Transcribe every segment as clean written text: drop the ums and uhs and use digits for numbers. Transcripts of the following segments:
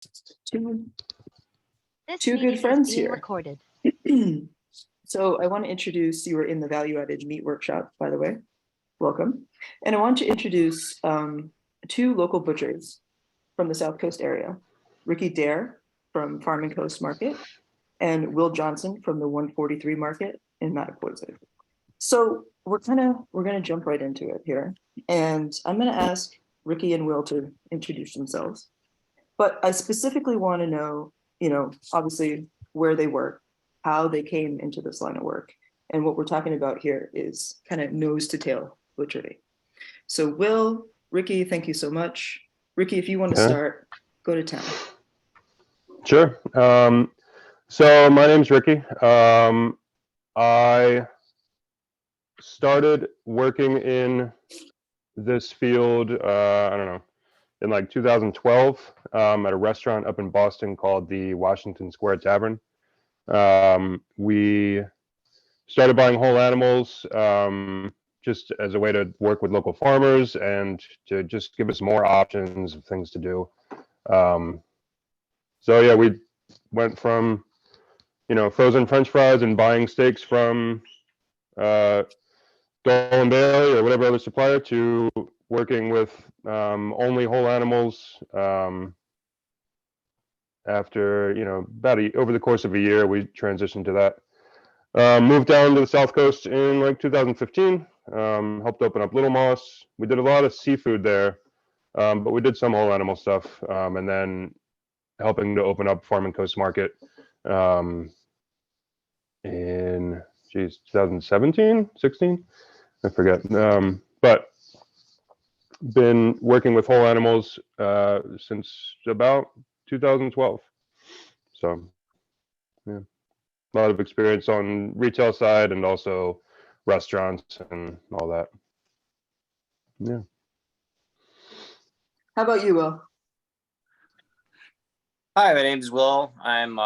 two This two meeting good friends is being here. recorded. So I want to introduce, you were in the value-added meat workshop, by the way. Welcome. And I want to introduce two local butchers from the South Coast area, Ricky Dare from Farm and Coast Market and Will Johnson from the 143 Market in Mattapoisett. So we're gonna jump right into it here. And I'm gonna ask Ricky and Will to introduce themselves. But I specifically want to know, obviously where they work, how they came into this line of work. And what we're talking about here is kind of nose to tail butchery. So Will, Ricky, thank you so much. Ricky, if you want to start, go to town. Sure. So my name's Ricky. I started working in this field, I don't know, in like 2012 at a restaurant up in Boston called the Washington Square Tavern. We started buying whole animals just as a way to work with local farmers and to just give us more options of things to do. So yeah, we went from, frozen French fries and buying steaks from Dole and Bailey or whatever other supplier to working with only whole animals. After, over the course of a year, we transitioned to that. Moved down to the South Coast in like 2015, helped open up Little Moss. We did a lot of seafood there, but we did some whole animal stuff, and then helping to open up Farm and Coast Market in 2017, 16, I forget. But been working with whole animals since about 2012. So yeah, a lot of experience on retail side and also restaurants and all that. Yeah. How about you, Will? Hi, my name is Will. I'm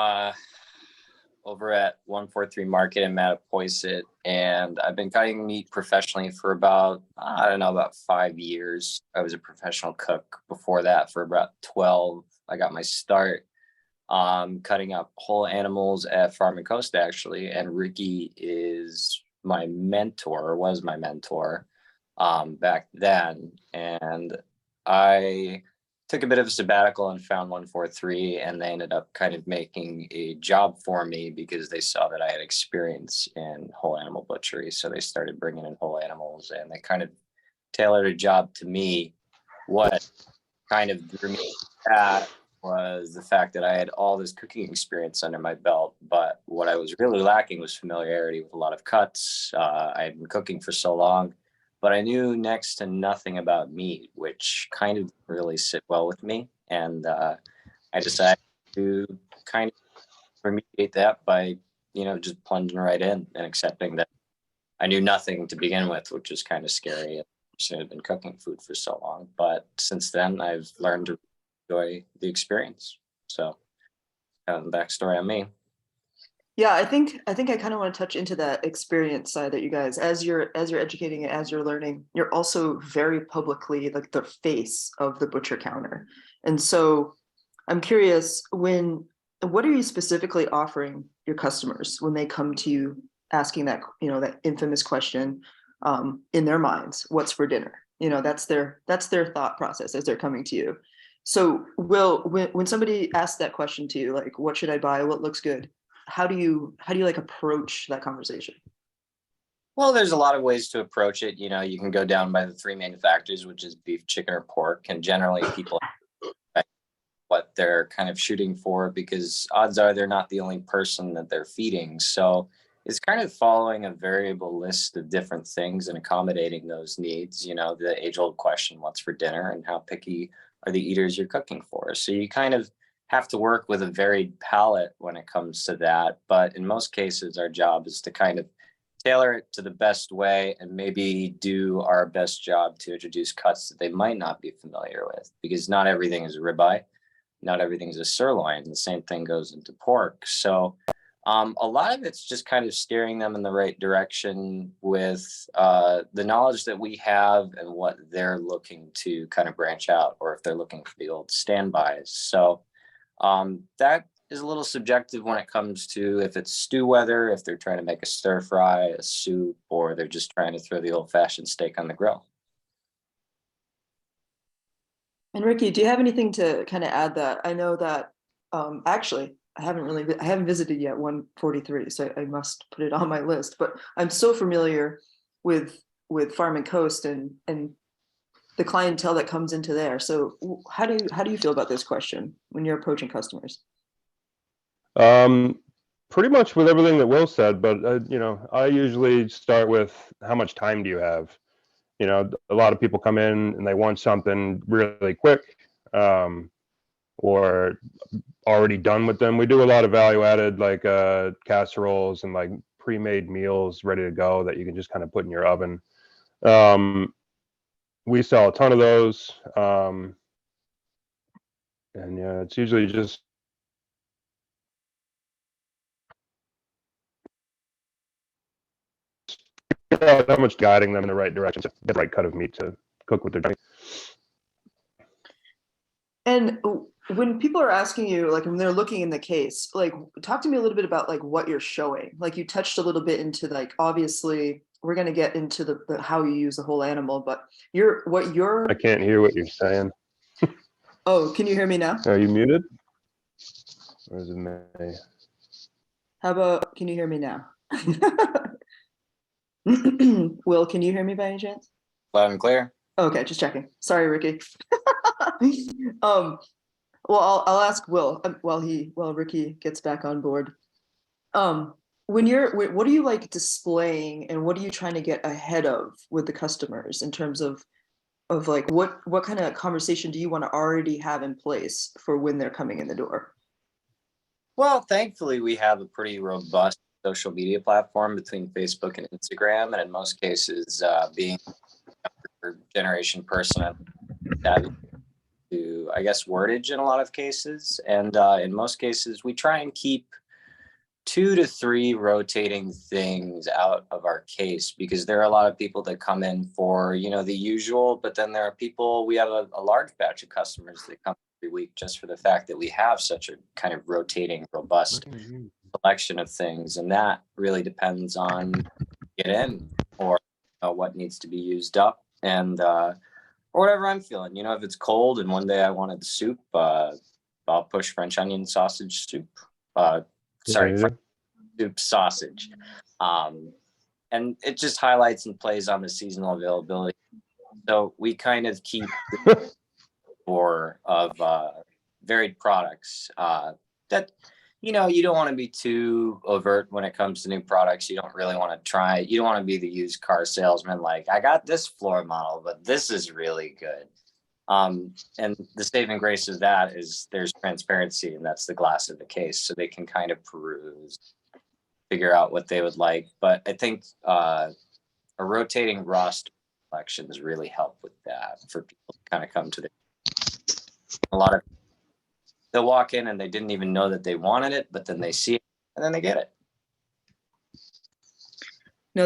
over at 143 Market in Mattapoisett, and I've been cutting meat professionally for about 5 years. I was a professional cook before that for about 12. I got my start cutting up whole animals at Farm and Coast, actually, and Ricky is my mentor, was my mentor back then, and I took a bit of a sabbatical and found 143, and they ended up kind of making a job for me because they saw that I had experience in whole animal butchery. So they started bringing in whole animals, and they kind of tailored a job to me. What kind of drew me to that was the fact that I had all this cooking experience under my belt, but what I was really lacking was familiarity with a lot of cuts. I had been cooking for so long, but I knew next to nothing about meat, which kind of really sit well with me. And I decided to kind of remediate that by, just plunging right in and accepting that I knew nothing to begin with, which was kind of scary. I had been cooking food for so long, but since then I've learned to enjoy the experience. So kind of the backstory on me. Yeah, I think I kind of want to touch into that experience side that you guys, as you're educating it, as you're learning, you're also very publicly like the face of the butcher counter. And so I'm curious, what are you specifically offering your customers when they come to you asking that, that infamous question in their minds, what's for dinner? That's their thought process as they're coming to you. So Will, when somebody asks that question to you, like, what should I buy? What looks good? How do you like approach that conversation? Well, there's a lot of ways to approach it. You can go down by the three main factors, which is beef, chicken, or pork. And generally people what they're kind of shooting for, because odds are they're not the only person that they're feeding. So it's kind of following a variable list of different things and accommodating those needs. The age-old question, what's for dinner, and how picky are the eaters you're cooking for? So you kind of have to work with a varied palette when it comes to that. But in most cases, our job is to kind of tailor it to the best way and maybe do our best job to introduce cuts that they might not be familiar with, because not everything is a ribeye, not everything is a sirloin. The same thing goes into pork. So a lot of it's just kind of steering them in the right direction with the knowledge that we have and what they're looking to kind of branch out, or if they're looking for the old standbys. So That is a little subjective when it comes to if it's stew weather, if they're trying to make a stir fry, a soup, or they're just trying to throw the old-fashioned steak on the grill. And Ricky, do you have anything to kind of add that? I know that actually I haven't visited yet 143, so I must put it on my list, but I'm so familiar with Farm and Coast and the clientele that comes into there. So how do you feel about this question when you're approaching customers? Pretty much with everything that Will said, but I usually start with how much time do you have? A lot of people come in and they want something really quick, or already done with them. We do a lot of value added, like casseroles and like pre-made meals ready to go that you can just kind of put in your oven. We sell a ton of those. And yeah, it's usually just how much guiding them in the right direction to get the right cut of meat to cook with their doing. And when people are asking you, like when they're looking in the case, like talk to me a little bit about like what you're showing. Like you touched a little bit into like, obviously we're going to get into the how you use the whole animal, but I can't hear what you're saying. Oh, can you hear me now? Are you muted? Or is it me? How about, can you hear me now? Will, can you hear me by any chance? Loud and clear. Okay, just checking. Sorry, Ricky. Well, I'll ask Will while Ricky gets back on board. What are you like displaying and what are you trying to get ahead of with the customers in terms of like what kind of conversation do you want to already have in place for when they're coming in the door? Well, thankfully, we have a pretty robust social media platform between Facebook and Instagram, and in most cases, being a younger generation person, to, I guess, wordage in a lot of cases. And in most cases, we try and keep 2 to 3 rotating things out of our case, because there are a lot of people that come in for, the usual, but then there are people, we have a large batch of customers that come every week just for the fact that we have such a kind of rotating, robust selection of things. And that really depends on get in or what needs to be used up. And or whatever I'm feeling. If it's cold and one day I wanted the soup, I'll push French onion sausage soup. Soup sausage. And it just highlights and plays on the seasonal availability. So we kind of keep more of varied products that you don't want to be too overt when it comes to new products. You don't really want to you don't want to be the used car salesman, like, I got this floor model, but this is really good. And the saving grace of that is there's transparency, and that's the glass of the case. So they can kind of peruse, figure out what they would like. But I think a rotating roster selections really help with that for people to kind of come to a lot of, they'll walk in and they didn't even know that they wanted it, but then they see it and then they get it. No,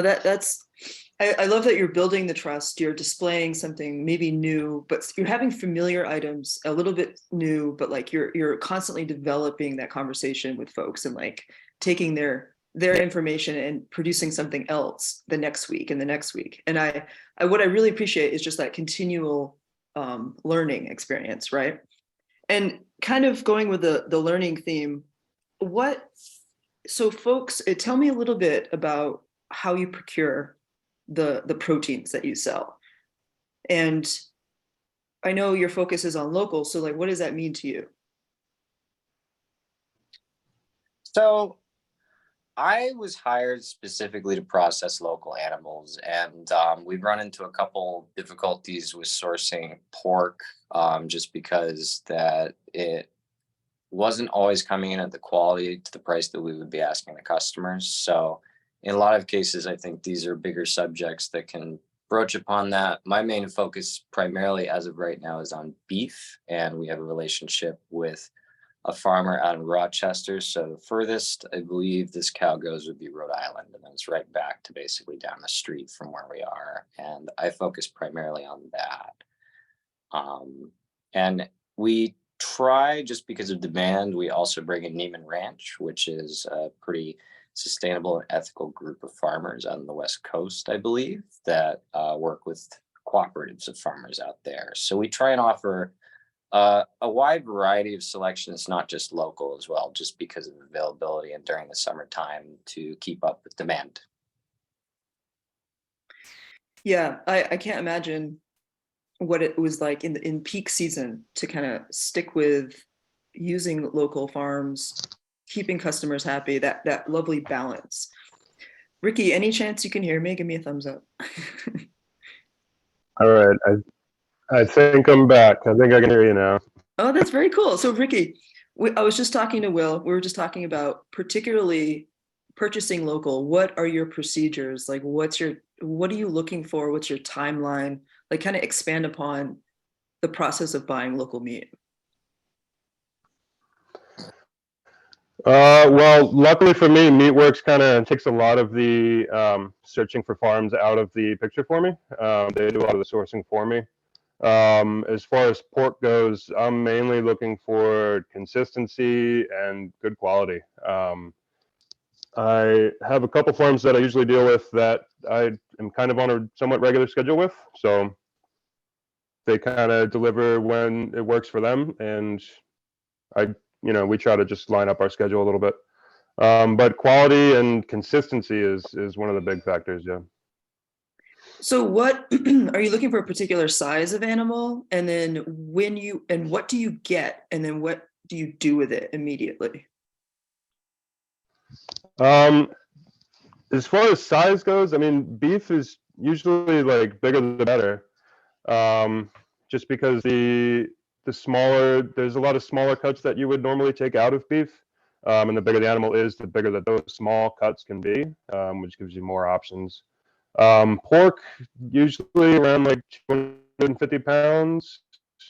I love that you're building the trust. You're displaying something maybe new, but you're having familiar items, a little bit new, but like you're constantly developing that conversation with folks and like taking their information and producing something else the next week and the next week. And I what I really appreciate is just that continual learning experience, right? And kind of going with the learning theme, so folks, tell me a little bit about how you procure the proteins that you sell. And I know your focus is on local, so like, what does that mean to you? So I was hired specifically to process local animals, and we've run into a couple difficulties with sourcing pork, just because that it wasn't always coming in at the quality to the price that we would be asking the customers. So in a lot of cases, I think these are bigger subjects that can broach upon that. My main focus primarily as of right now is on beef, and we have a relationship with a farmer out in Rochester. So the furthest I believe this cow goes would be Rhode Island, and then it's right back to basically down the street from where we are. And I focus primarily on that. And we try, just because of demand, we also bring in Neiman Ranch, which is a pretty sustainable and ethical group of farmers on the West Coast, I believe, that work with cooperatives of farmers out there. So we try and offer a wide variety of selections, not just local as well, just because of availability and during the summertime to keep up with demand. Yeah, I can't imagine what it was like in peak season to kind of stick with using local farms, keeping customers happy, that lovely balance. Ricky, any chance you can hear me? Give me a thumbs up. All right, I think I'm back. I think I can hear you now. Oh, that's very cool. So Ricky, I was just talking to Will. We were just talking about particularly purchasing local. What are your procedures? Like, what are you looking for? What's your timeline? Like, kind of expand upon the process of buying local meat. Well, luckily for me, Meatworks kind of takes a lot of the searching for farms out of the picture for me. They do a lot of the sourcing for me. As far as pork goes, I'm mainly looking for consistency and good quality. I have a couple farms that I usually deal with that I am kind of on a somewhat regular schedule with. So they kind of deliver when it works for them. And we try to just line up our schedule a little bit. But quality and consistency is one of the big factors. Yeah. So what are you looking for, a particular size of animal? And then what do you get? And then what do you do with it immediately? As far as size goes, I mean, beef is usually like bigger the better. Just because there's a lot of smaller cuts that you would normally take out of beef. And the bigger the animal is, the bigger that those small cuts can be, which gives you more options. Pork, usually around like 250 pounds,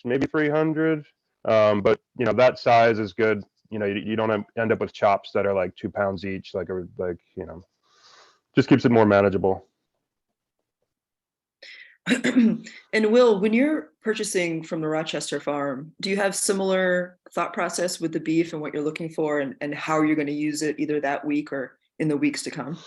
maybe 300. But that size is good. You don't end up with chops that are like 2 pounds each, just keeps it more manageable. And Will, when you're purchasing from the Rochester farm, do you have similar thought process with the beef and what you're looking for and how you're going to use it either that week or in the weeks to come?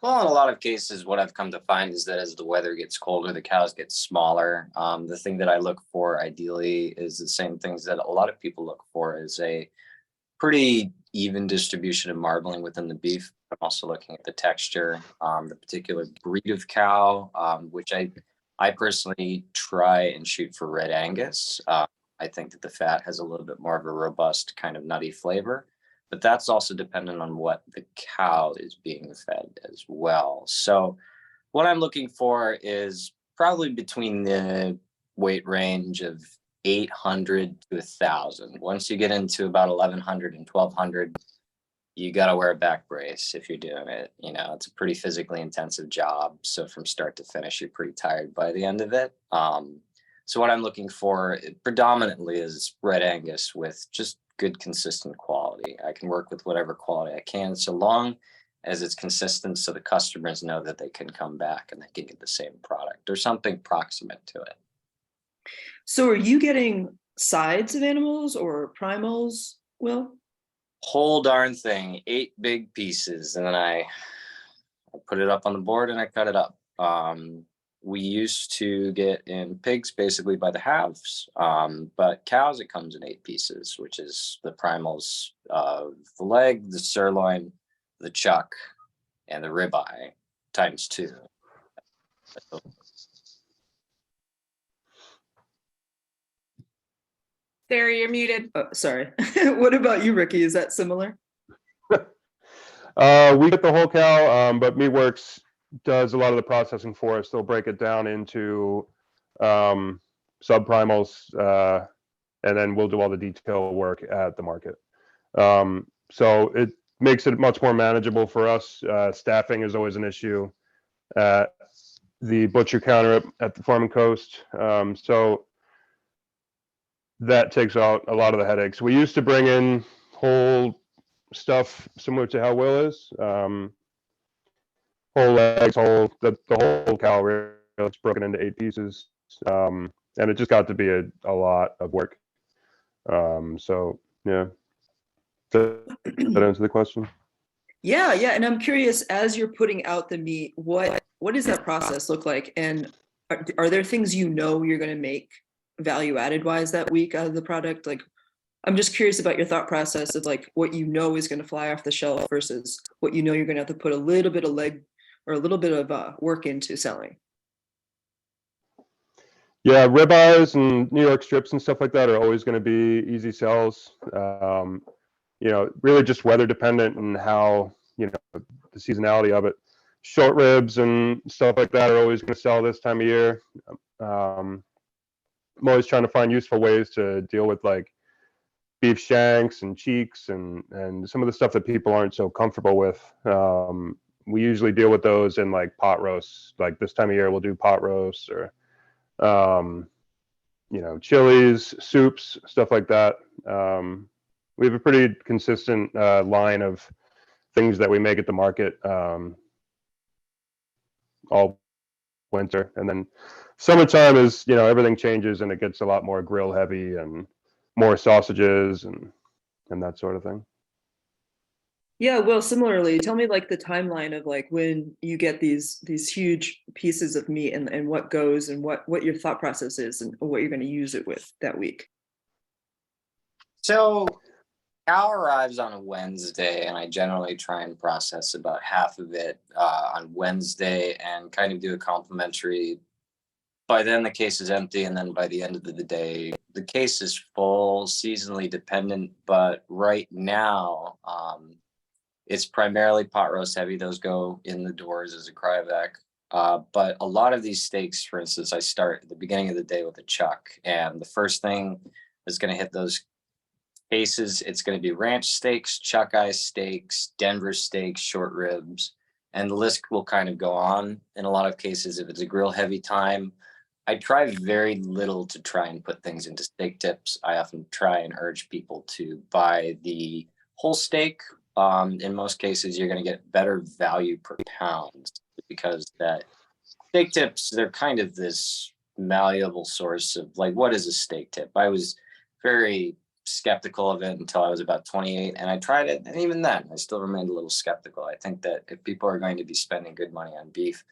Well, in a lot of cases, what I've come to find is that as the weather gets colder, the cows get smaller. The thing that I look for ideally is the same things that a lot of people look for, is a pretty even distribution of marbling within the beef. I'm also looking at the texture, the particular breed of cow, which I personally try and shoot for Red Angus. I think that the fat has a little bit more of a robust kind of nutty flavor, but that's also dependent on what the cow is being fed as well. So what I'm looking for is probably between the weight range of 800 to 1,000. Once you get into about 1,100 and 1,200, you got to wear a back brace if you're doing it. It's a pretty physically intensive job. So from start to finish, you're pretty tired by the end of it. So what I'm looking for predominantly is Red Angus with just good, consistent quality. I can work with whatever quality I can, so long as it's consistent, so the customers know that they can come back and they can get the same product or something proximate to it. So are you getting sides of animals or primals, Will? Whole darn thing, 8 big pieces, and then I put it up on the board and I cut it up. We used to get in pigs basically by the halves, but cows, it comes in 8 pieces, which is the primals, the leg, the sirloin, the chuck, and the ribeye times 2. Sarah, you're muted. Oh, sorry. What about you, Ricky? Is that similar? We get the whole cow, but Meatworks does a lot of the processing for us. They'll break it down into subprimals, and then we'll do all the detail work at the market. So it makes it much more manageable for us. Staffing is always an issue at the butcher counter at the Farm and Coast. So that takes out a lot of the headaches. We used to bring in whole stuff similar to how Will is. Whole legs, the whole cow, really, it's broken into 8 pieces. And and it just got to be a lot of work. So yeah, does that answer the question? Yeah, yeah. And I'm curious, as you're putting out the meat, what does that process look like? And are there things you know you're going to make value added wise that week out of the product? Like, I'm just curious about your thought process of like what you know is going to fly off the shelf versus what you know you're going to have to put a little bit of leg or a little bit of work into selling. Yeah, ribeyes and New York strips and stuff like that are always going to be easy sells. You know, really just weather dependent and how, you know, the seasonality of it. Short ribs and stuff like that are always going to sell this time of year. I'm always trying to find useful ways to deal with like beef shanks and cheeks and some of the stuff that people aren't so comfortable with. We usually deal with those in like pot roasts. Like this time of year, we'll do pot roasts or, you know, chilies, soups, stuff like that. We have a pretty consistent line of things that we make at the market all winter, and then summertime is, you know, everything changes and it gets a lot more grill heavy and more sausages and that sort of thing. Yeah, well, similarly, tell me like the timeline of like when you get these huge pieces of meat and what goes and what your thought process is and what you're going to use it with that week. So cow arrives on a Wednesday, and I generally try and process about half of it on Wednesday and kind of do a complimentary. By then, the case is empty, and then by the end of the day, the case is full, seasonally dependent. But right now, it's primarily pot roast heavy. Those go in the doors as a cryovac. But a lot of these steaks, for instance, I start at the beginning of the day with a chuck. And the first thing that's going to hit those cases, it's going to be ranch steaks, chuck eye steaks, Denver steaks, short ribs. And the list will kind of go on. In a lot of cases, if it's a grill heavy time, I try very little to try and put things into steak tips. I often try and urge people to buy the whole steak. In most cases, you're going to get better value per pound because that steak tips, they're kind of this malleable source of like, what is a steak tip? I was very skeptical of it until I was about 28, and I tried it. And even then, I still remained a little skeptical. I think that if people are going to be spending good money on beef,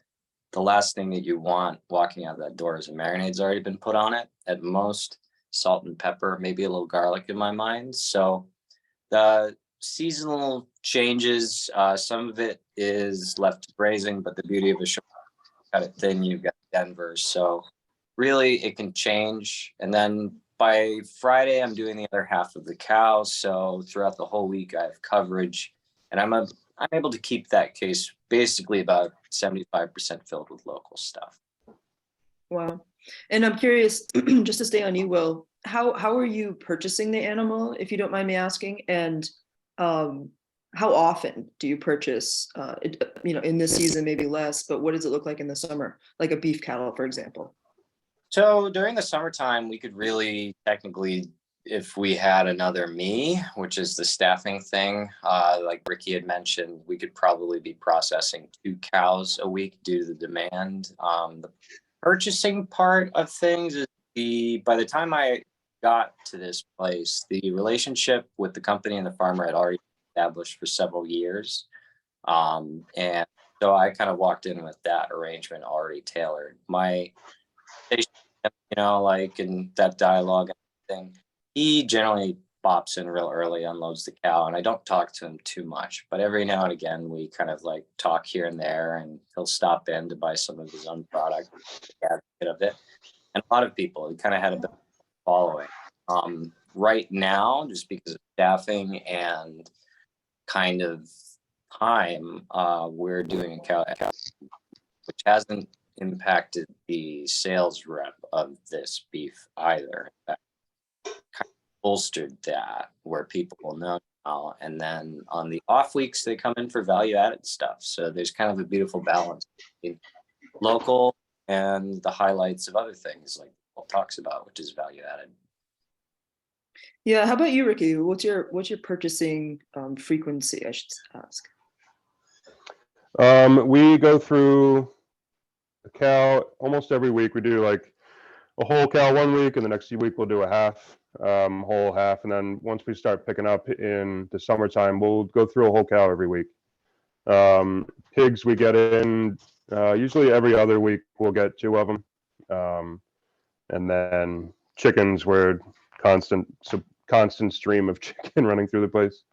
the last thing that you want walking out that door is a marinade's already been put on it. At most, salt and pepper, maybe a little garlic in my mind. So the seasonal changes, some of it is left to braising, but the beauty of a short, cut it thin, you've got Denver. So really it can change. And then by Friday, I'm doing the other half of the cow. So throughout the whole week, I have coverage, and I'm able to keep that case basically about 75% filled with local stuff. Wow. And I'm curious, just to stay on you, Will, how are you purchasing the animal, if you don't mind me asking? And how often do you purchase, you know, in this season, maybe less, but what does it look like in the summer? Like a beef cattle, for example. So during the summertime, we could really technically, if we had another me, which is the staffing thing, like Ricky had mentioned, we could probably be processing 2 cows a week due to the demand. The purchasing part of things is by the time I got to this place, the relationship with the company and the farmer had already established for several years. And so I kind of walked in with that arrangement already tailored. My station, you know, like in that dialogue and thing, he generally bops in real early, unloads the cow, and I don't talk to him too much, but every now and again we kind of like talk here and there, and he'll stop in to buy some of his own product, a bit of it. And a lot of people, he kind of had a bit of following. Right now, just because of staffing and kind of time, we're doing a cow, which hasn't impacted the sales rep of this beef either. That kind of bolstered that, where people will know now. And then on the off weeks, they come in for value added stuff. So there's kind of a beautiful balance between local and the highlights of other things like Paul talks about, which is value added. Yeah. How about you, Ricky? What's your purchasing frequency, I should ask? We go through a cow almost every week. We do like a whole cow one week, and the next week we'll do a half, whole half, and then once we start picking up in the summertime, we'll go through a whole cow every week. Pigs we get in usually every other week. We'll get 2 of them, and then chickens, we're constant stream of chicken running through the place.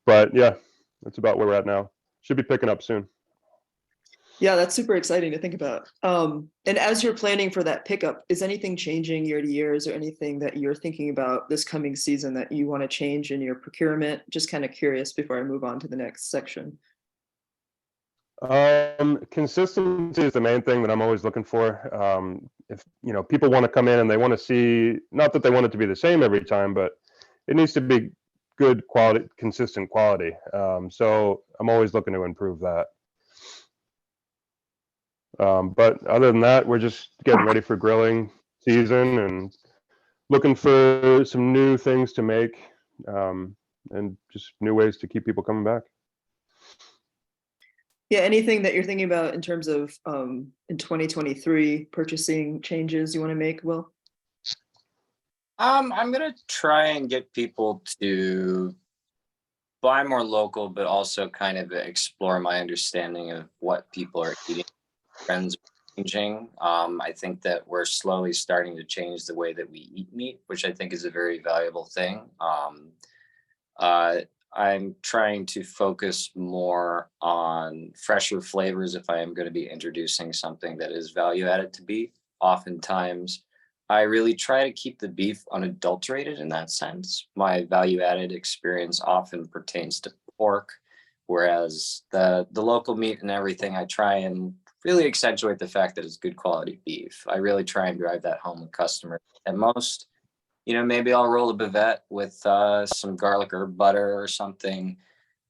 But yeah, that's about where we're at now. Should be picking up soon. Yeah, that's super exciting to think about. And as you're planning for that pickup, is anything changing year to year? Is there anything that you're thinking about this coming season that you want to change in your procurement? Just kind of curious before I move on to the next section. Consistency is the main thing that I'm always looking for. If people want to come in and they want to see, not that they want it to be the same every time, but it needs to be good quality, consistent quality. So I'm always looking to improve that. But other than that, we're just getting ready for grilling season and looking for some new things to make, and just new ways to keep people coming back. Yeah, anything that you're thinking about in terms of in 2023 purchasing changes you want to make, Will? I'm gonna try and get people to buy more local, but also kind of explore my understanding of what people are eating. Trends are changing. I think that we're slowly starting to change the way that we eat meat, which I think is a very valuable thing. I'm trying to focus more on fresher flavors if I am going to be introducing something that is value added to beef. Oftentimes, I really try to keep the beef unadulterated in that sense. My value added experience often pertains to pork, whereas the local meat and everything, I try and really accentuate the fact that it's good quality beef. I really try and drive that home with customers. At most, maybe I'll roll a bavette with some garlic or butter or something.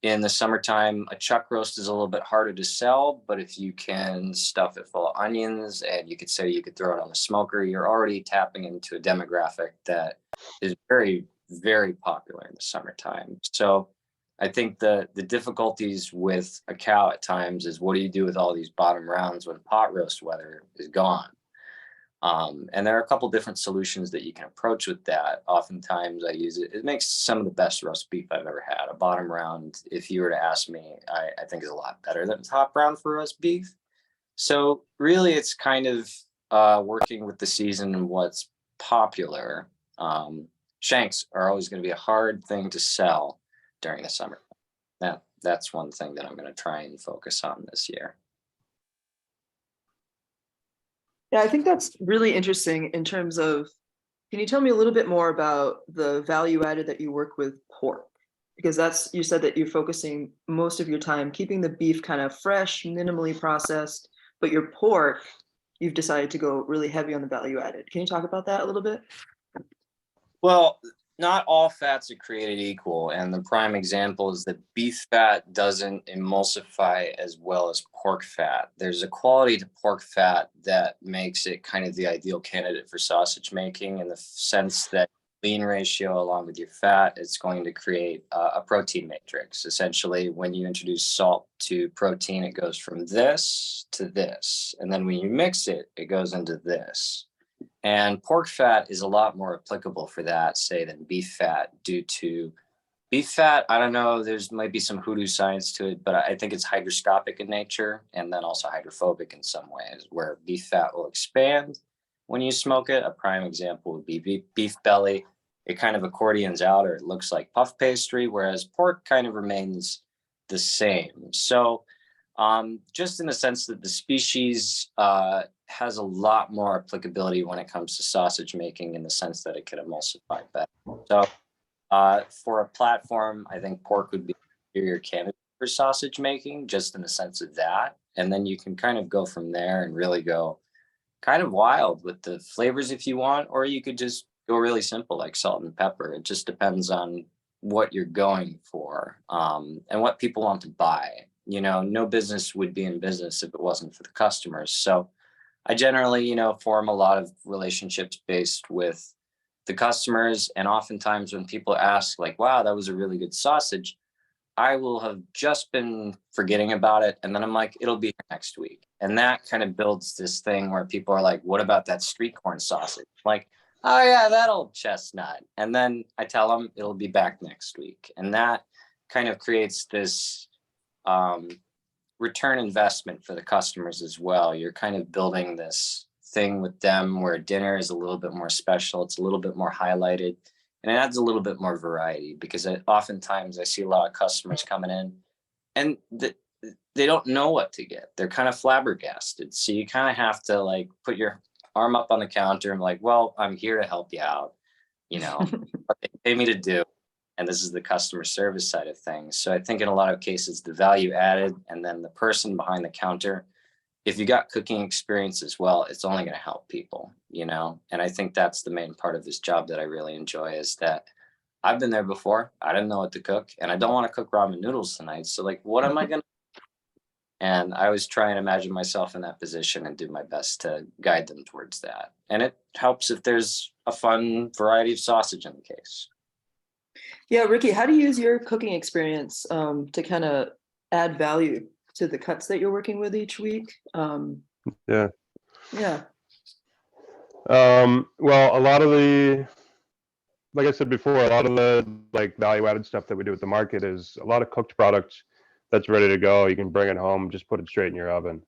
In the summertime, a chuck roast is a little bit harder to sell, but if you can stuff it full of onions and you could say you could throw it on the smoker, you're already tapping into a demographic that is very, very popular in the summertime. So I think the difficulties with a cow at times is what do you do with all these bottom rounds when pot roast weather is gone? And there are a couple different solutions that you can approach with that. Oftentimes I use it. It makes some of the best roast beef I've ever had. A bottom round, if you were to ask me, I think is a lot better than a top round for roast beef. So really it's kind of working with the season and what's popular. Shanks are always going to be a hard thing to sell during the summer. That's one thing that I'm going to try and focus on this year. Yeah, I think that's really interesting in terms of, can you tell me a little bit more about the value added that you work with pork? Because you said that you're focusing most of your time keeping the beef kind of fresh, minimally processed, but your pork, you've decided to go really heavy on the value added. Can you talk about that a little bit? Well, not all fats are created equal. And the prime example is that beef fat doesn't emulsify as well as pork fat. There's a quality to pork fat that makes it kind of the ideal candidate for sausage making in the sense that lean ratio along with your fat, it's going to create a protein matrix. Essentially, when you introduce salt to protein, it goes from this to this. And then when you mix it, it goes into this. And pork fat is a lot more applicable for that, say, than beef fat due to beef fat. I don't know, might be some hoodoo science to it, but I think it's hygroscopic in nature and then also hydrophobic in some ways, where beef fat will expand when you smoke it. A prime example would be beef belly. It kind of accordions out or it looks like puff pastry, whereas pork kind of remains the same. So just in the sense that the species has a lot more applicability when it comes to sausage making in the sense that it could emulsify better. So for a platform, I think pork would be a superior candidate for sausage making, just in the sense of that. And then you can kind of go from there and really go kind of wild with the flavors if you want, or you could just go really simple like salt and pepper. It just depends on what you're going for and what people want to buy. No business would be in business if it wasn't for the customers. So I generally, form a lot of relationships based with the customers. And oftentimes when people ask like, wow, that was a really good sausage, I will have just been forgetting about it. And then I'm like, it'll be here next week. And that kind of builds this thing where people are like, what about that street corn sausage? Like, oh yeah, that old chestnut. And then I tell them it'll be back next week. And that kind of creates this return investment for the customers as well. You're kind of building this thing with them where dinner is a little bit more special. It's a little bit more highlighted, and it adds a little bit more variety, because oftentimes I see a lot of customers coming in and they don't know what to get. They're kind of flabbergasted. So you kind of have to like put your arm up on the counter and like, well, I'm here to help you out, what they pay me to do. And this is the customer service side of things. So I think in a lot of cases, the value added, and then the person behind the counter, if you got cooking experience as well, it's only going to help people, And I think that's the main part of this job that I really enjoy, is that I've been there before. I didn't know what to cook, and I don't want to cook ramen noodles tonight. So like, what am I going to do? And I always try and imagine myself in that position and do my best to guide them towards that. And it helps if there's a fun variety of sausage in the case. Yeah, Ricky, how do you use your cooking experience to kind of add value to the cuts that you're working with each week? Yeah. Yeah. Well, a lot of like I said before, a lot of the like value added stuff that we do at the market is a lot of cooked product that's ready to go. You can bring it home, just put it straight in your oven.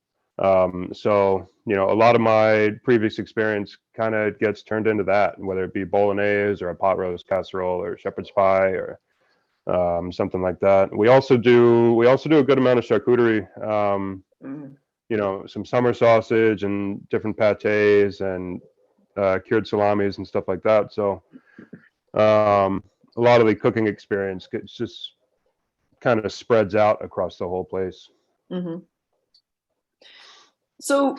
So, a lot of my previous experience kind of gets turned into that, whether it be bolognese or a pot roast casserole or shepherd's pie or something like that. We also do a good amount of charcuterie, some summer sausage and different pates and cured salamis and stuff like that. So a lot of the cooking experience gets just kind of spreads out across the whole place. Mm-hmm. So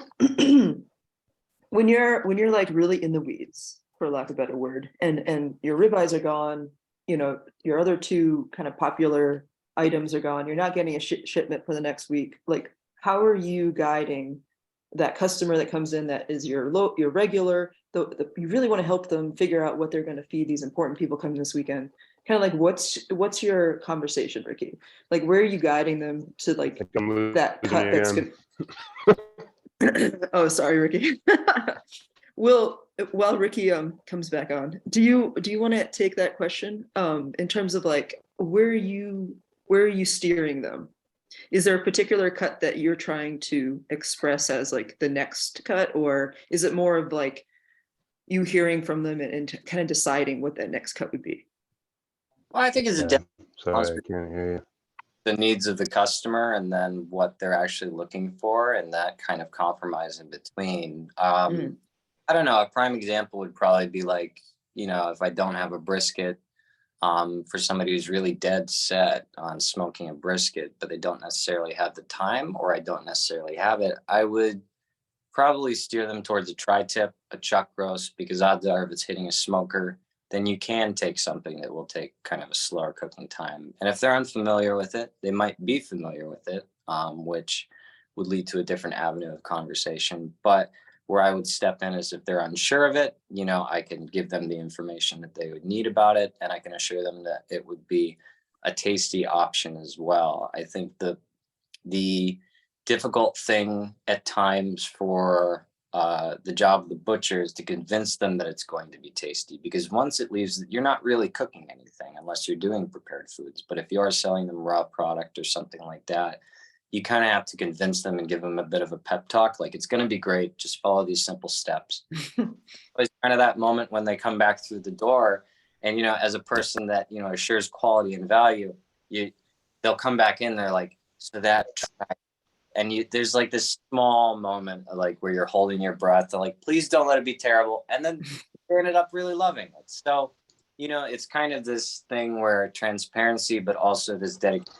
when you're like really in the weeds, for lack of a better word, and your ribeyes are gone, your other two kind of popular items are gone, you're not getting a shipment for the next week. Like, how are you guiding that customer that comes in that is your regular, you really want to help them figure out what they're going to feed these important people coming this weekend? Kind of like, what's your conversation, Ricky? Like, where are you guiding them to like that cut that's good? Oh, sorry, Ricky. While Ricky comes back on, do you want to take that question in terms of like where are you steering them? Is there a particular cut that you're trying to express as like the next cut, or is it more of like you hearing from them and kind of deciding what that next cut would be? Well, I think it's Sorry, I can't hear you. The needs of the customer and then what they're actually looking for, and that kind of compromise in between. I don't know, a prime example would probably be like, if I don't have a brisket, for somebody who's really dead set on smoking a brisket, but they don't necessarily have the time, or I don't necessarily have it, I would probably steer them towards a tri-tip, a chuck roast, because odds are if it's hitting a smoker, then you can take something that will take kind of a slower cooking time. And if they're unfamiliar with it, they might be familiar with it, which would lead to a different avenue of conversation. But where I would step in is if they're unsure of it, I can give them the information that they would need about it, and I can assure them that it would be a tasty option as well. I think the difficult thing at times for the job of the butcher is to convince them that it's going to be tasty, because once it leaves, you're not really cooking anything unless you're doing prepared foods. But if you are selling them raw product or something like that, you kind of have to convince them and give them a bit of a pep talk. Like, it's going to be great. Just follow these simple steps. It's kind of that moment when they come back through the door, and, as a person that, assures quality and value, they'll come back in. They're like, so that track. And there's like this small moment of like where you're holding your breath, like, please don't let it be terrible. And then they ended up really loving it. So, it's kind of this thing where transparency, but also this dedication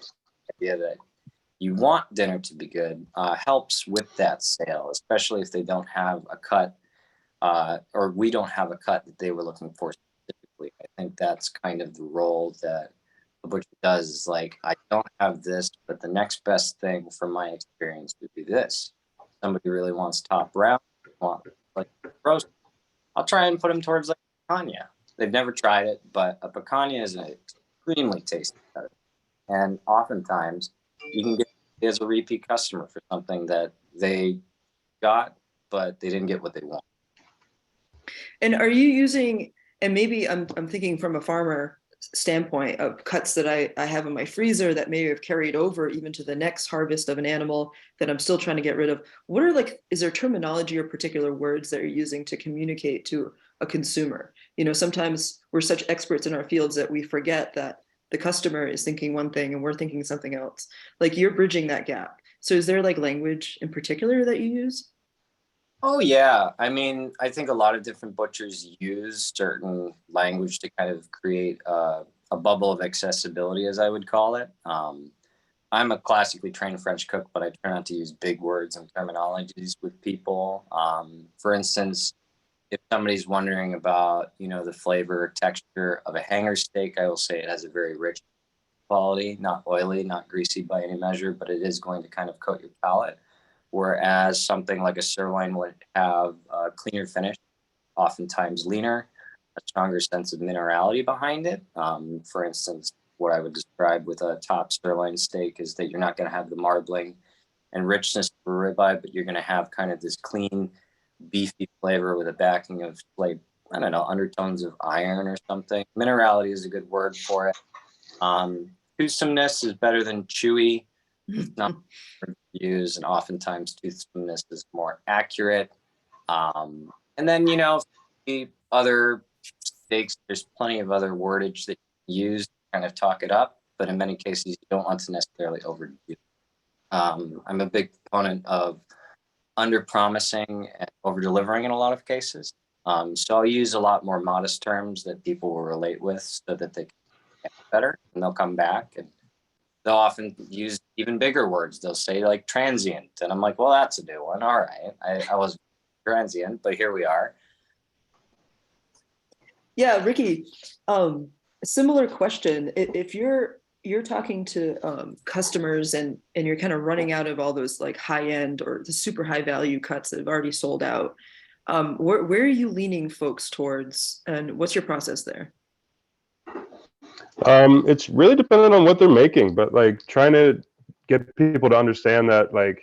idea that you want dinner to be good, helps with that sale, especially if they don't have a cut, or we don't have a cut that they were looking for specifically. I think that's kind of the role that the butcher does, is like, I don't have this, but the next best thing from my experience would be this. Somebody really wants top round, like roast, I'll try and put them towards like picanha. They've never tried it, but a picanha is an extremely tasty cut. And oftentimes you can get as a repeat customer for something that they got, but they didn't get what they want. And are you using, and maybe I'm thinking from a farmer standpoint of cuts that I have in my freezer that may have carried over even to the next harvest of an animal that I'm still trying to get rid of. What are like, is there terminology or particular words that you're using to communicate to a consumer? You know, sometimes we're such experts in our fields that we forget that the customer is thinking one thing and we're thinking something else. Like you're bridging that gap. So is there like language in particular that you use? Oh yeah, I mean, I think a lot of different butchers use certain language to kind of create a bubble of accessibility, as I would call it. I'm a classically trained French cook, but I try not to use big words and terminologies with people. For instance, if somebody's wondering about, you know, the flavor or texture of a hanger steak, I will say it has a very rich quality, not oily, not greasy by any measure, but it is going to kind of coat your palate. Whereas something like a sirloin would have a cleaner finish, oftentimes leaner, a stronger sense of minerality behind it. For instance, what I would describe with a top sirloin steak is that you're not going to have the marbling and richness of a ribeye, but you're going to have kind of this clean, beefy flavor with a backing of, like, I don't know, undertones of iron or something. Minerality is a good word for it. Toothsomeness is better than chewy. It's not used, and oftentimes toothsomeness is more accurate. And then, you know, the other steaks, there's plenty of other wordage that you use to kind of talk it up, but in many cases, you don't want to necessarily overdo it. I'm a big proponent of under promising and over delivering in a lot of cases. So I'll use a lot more modest terms that people will relate with so that they can get better and they'll come back, and they'll often use even bigger words. They'll say like transient. And I'm like, well, that's a new one. All right. I was transient, but here we are. Yeah, Ricky, similar question. If you're talking to customers and you're kind of running out of all those like high end or the super high value cuts that have already sold out, where are you leaning folks towards, and what's your process there? It's really dependent on what they're making, but like trying to get people to understand that, like,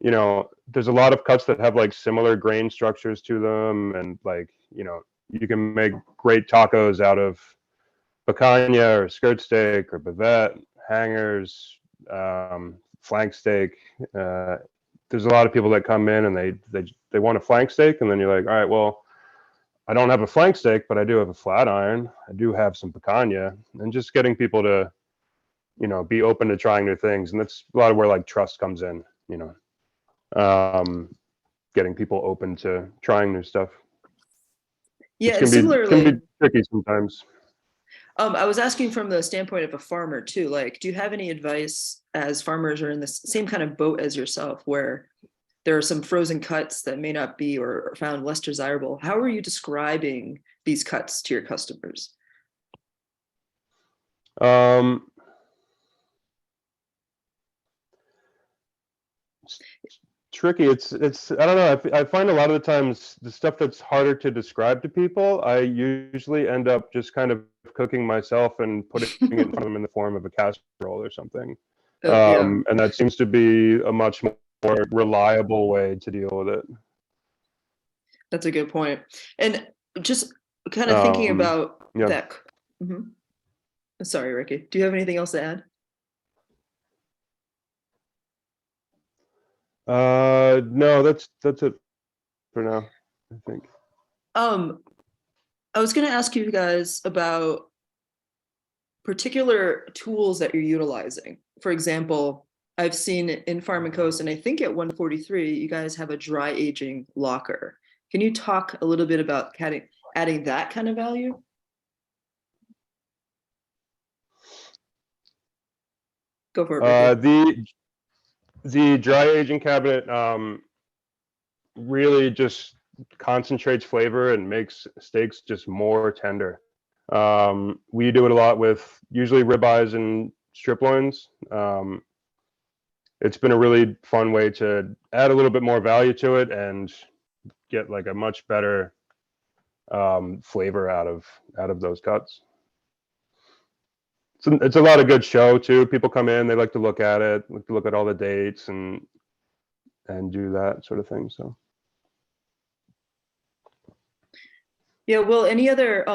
you know, there's a lot of cuts that have like similar grain structures to them, and like, you know, you can make great tacos out of picanha or skirt steak or bavette, hangers, flank steak. There's a lot of people that come in and they want a flank steak, and then you're like, all right, well, I don't have a flank steak, but I do have a flat iron. I do have some picanha, and just getting people to, you know, be open to trying new things. And that's a lot of where like trust comes in, you know, getting people open to trying new stuff. Yeah, Which can be tricky sometimes. I was asking from the standpoint of a farmer too. Like, do you have any advice as farmers are in the same kind of boat as yourself, where there are some frozen cuts that may not be or found less desirable? How are you describing these cuts to your customers? Tricky. It's I don't know. I find a lot of the times the stuff that's harder to describe to people, I usually end up just kind of cooking myself and putting it in front of them in the form of a casserole or something. Yeah, And that seems to be a much more reliable way to deal with it. that's a good point. And just kind of thinking about yeah. that. Mhm. Sorry, Ricky. Do you have anything else to add? No, that's it for now, I think. I was going to ask you guys about particular tools that you're utilizing. For example, I've seen in Farm and Coast, and I think at 143, you guys have a dry aging locker. Can you talk a little bit about adding that kind of value? Go for it, Ricky. The dry aging cabinet really just concentrates flavor and makes steaks just more tender. We do it a lot with usually ribeyes and strip loins. It's been a really fun way to add a little bit more value to it and get like a much better flavor out of those cuts. It's a lot of good show too. People come in, they like to look at it, like to look at all the dates, and and do that sort of thing. So Yeah, well, any other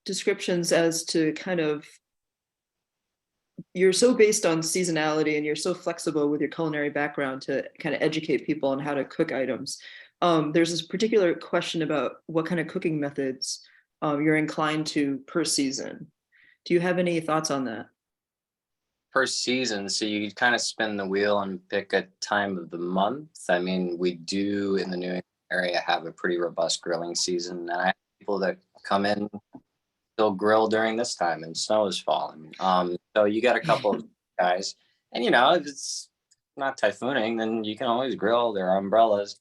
descriptions as to kind of, you're so based on seasonality and you're so flexible with your culinary background to kind of educate people on how to cook items. There's this particular question about what kind of cooking methods you're inclined to per season. Do you have any thoughts on that? Per season, so you kind of spin the wheel and pick a time of the month. I mean, we do in the New England area have a pretty robust grilling season, and I have people that come in, they'll grill during this time and snow is falling. So you got a couple of guys, and you know, if it's not typhooning, then you can always grill. There are umbrellas.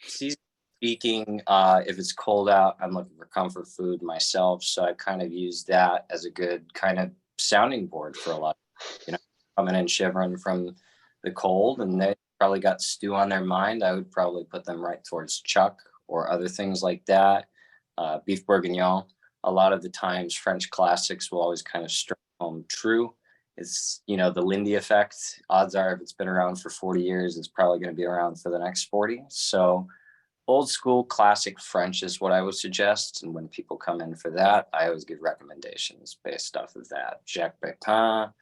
Season speaking, if it's cold out, I'm looking for comfort food myself, so I kind of use that as a good kind of sounding board for a lot of, you know, coming in shivering from the cold, and they probably got stew on their mind. I would probably put them right towards chuck or other things like that. Beef bourguignon. A lot of the times French classics will always kind of strike home true. It's, you know, the Lindy effect. Odds are if it's been around for 40 years, it's probably going to be around for the next 40. So old school classic French is what I would suggest. And when people come in for that, I always give recommendations based off of that. Jacques Pepin,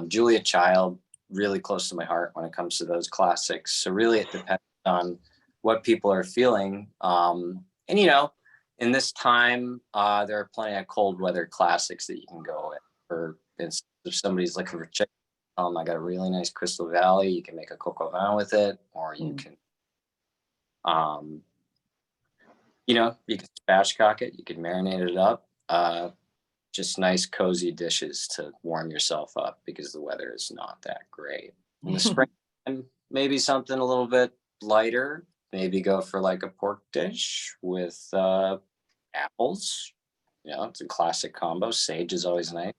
Julia Child, really close to my heart when it comes to those classics. So really it depends on what people are feeling. And, you know, in this time, there are plenty of cold weather classics that you can go with. For instance, if somebody's looking for chicken, I got a really nice Crystal Valley. You can make a coq au vin with it, or you can, you know, you can spatchcock it. You can marinate it up. Just nice, cozy dishes to warm yourself up because the weather is not that great. In the spring, maybe something a little bit lighter. Maybe go for like a pork dish with apples. You know, it's a classic combo. Sage is always nice.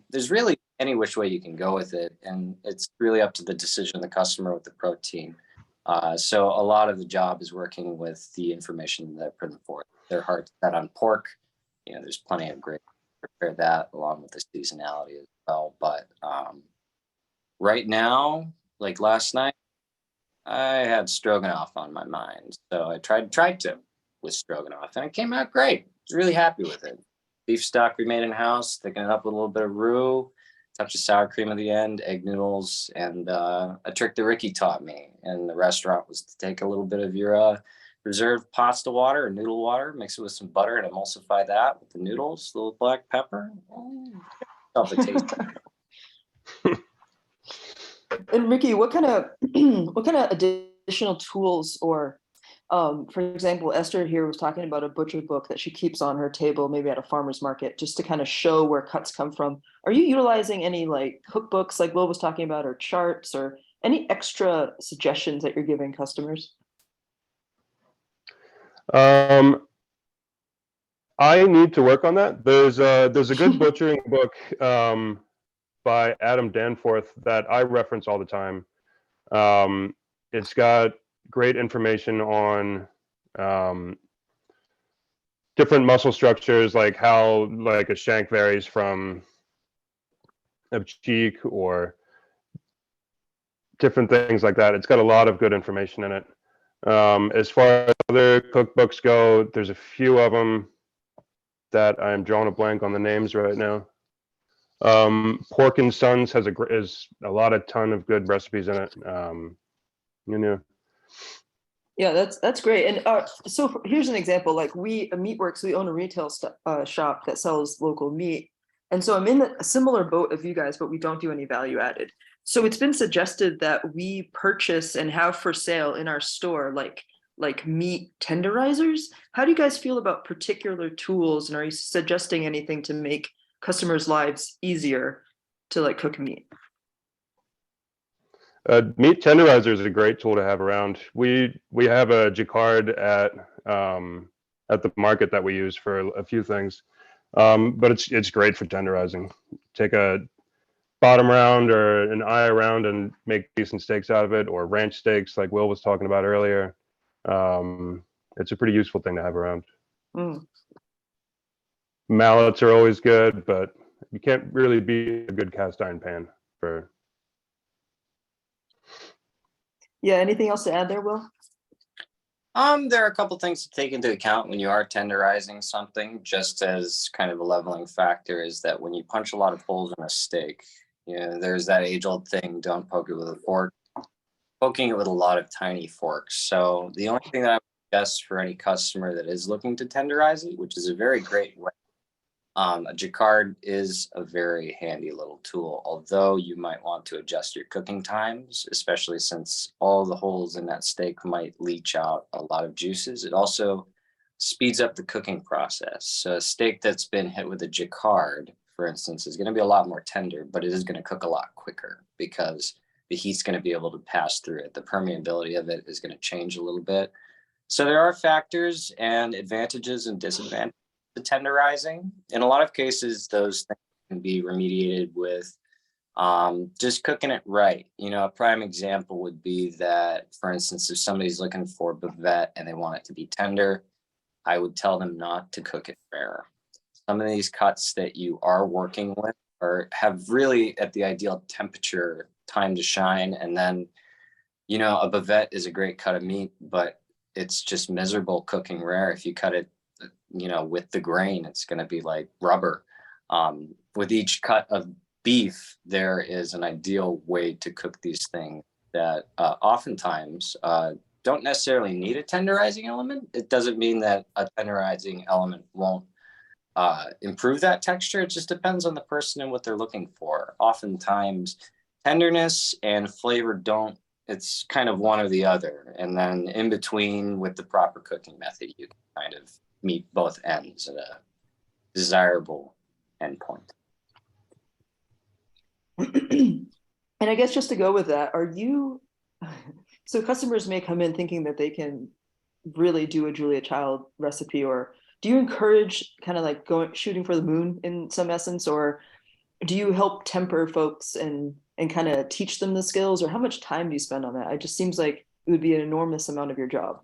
There's really any which way you can go with it, and it's really up to the decision of the customer with the protein. So a lot of the job is working with the information that they're putting forth. Their heart's set on pork. You know, there's plenty of great to prepare that along with the seasonality as well. But right now, like last night, I had stroganoff on my mind, so I tried to with stroganoff, and it came out great. I was really happy with it. Beef stock we made in house, thicken it up with a little bit of roux, touch of sour cream at the end, egg noodles, and a trick that Ricky taught me in the restaurant was to take a little bit of your reserved pasta water or noodle water, mix it with some butter, and emulsify that with the noodles, a little black pepper. Yourself a taste. And Ricky, what kind of additional tools, or for example, Esther here was talking about a butcher book that she keeps on her table, maybe at a farmer's market, just to kind of show where cuts come from. Are you utilizing any like cookbooks like Will was talking about, or charts, or any extra suggestions that you're giving customers? I need to work on that. There's a good butchering book by Adam Danforth that I reference all the time. It's got great information on different muscle structures, like how like a shank varies from a cheek or different things like that. It's got a lot of good information in it. As far as other cookbooks go, there's a few of them that I'm drawing a blank on the names right now. Pork and Sons has a ton of good recipes in it. You know. Yeah, that's great. And so here's an example. Like Meatworks, we own a retail shop that sells local meat, and so I'm in a similar boat of you guys, but we don't do any value added. So it's been suggested that we purchase and have for sale in our store like meat tenderizers. How do you guys feel about particular tools, and are you suggesting anything to make customers' lives easier to like cook meat? Meat tenderizer is a great tool to have around. We have a Jacquard at the market that we use for a few things, but it's great for tenderizing. Take a bottom round or an eye round and make decent steaks out of it, or ranch steaks like Will was talking about earlier. It's a pretty useful thing to have around. Mallets are always good, but you can't really beat a good cast iron pan for. Yeah, anything else to add there, Will? There are a couple things to take into account when you are tenderizing something, just as kind of a leveling factor, is that when you punch a lot of holes in a steak, you know, there's that age-old thing, don't poke it with a fork, poking it with a lot of tiny forks. So the only thing that I would suggest for any customer that is looking to tenderize it, which is a very great way, a jacquard is a very handy little tool, although you might want to adjust your cooking times, especially since all the holes in that steak might leach out a lot of juices. It also speeds up the cooking process. So a steak that's been hit with a jacquard, for instance, is going to be a lot more tender, but it is going to cook a lot quicker because the heat's going to be able to pass through it. The permeability of it is going to change a little bit. So there are factors and advantages and disadvantages to tenderizing. In a lot of cases, those things can be remediated with just cooking it right. You know, a prime example would be that, for instance, if somebody's looking for bavette and they want it to be tender, I would tell them not to cook it rare. Some of these cuts that you are working with have really at the ideal temperature, time to shine, and then, you know, a bavette is a great cut of meat, but it's just miserable cooking rare. If you cut it, you know, with the grain, it's going to be like rubber. With each cut of beef, there is an ideal way to cook these things that oftentimes don't necessarily need a tenderizing element. It doesn't mean that a tenderizing element won't improve that texture. It just depends on the person and what they're looking for. Oftentimes, tenderness and flavor don't, it's kind of one or the other. And then in between, with the proper cooking method, you can kind of meet both ends at a desirable endpoint. And I guess just to go with that, so customers may come in thinking that they can really do a Julia Child recipe, or do you encourage kind of like shooting for the moon in some essence, or do you help temper folks and kind of teach them the skills, or how much time do you spend on that? It just seems like it would be an enormous amount of your job.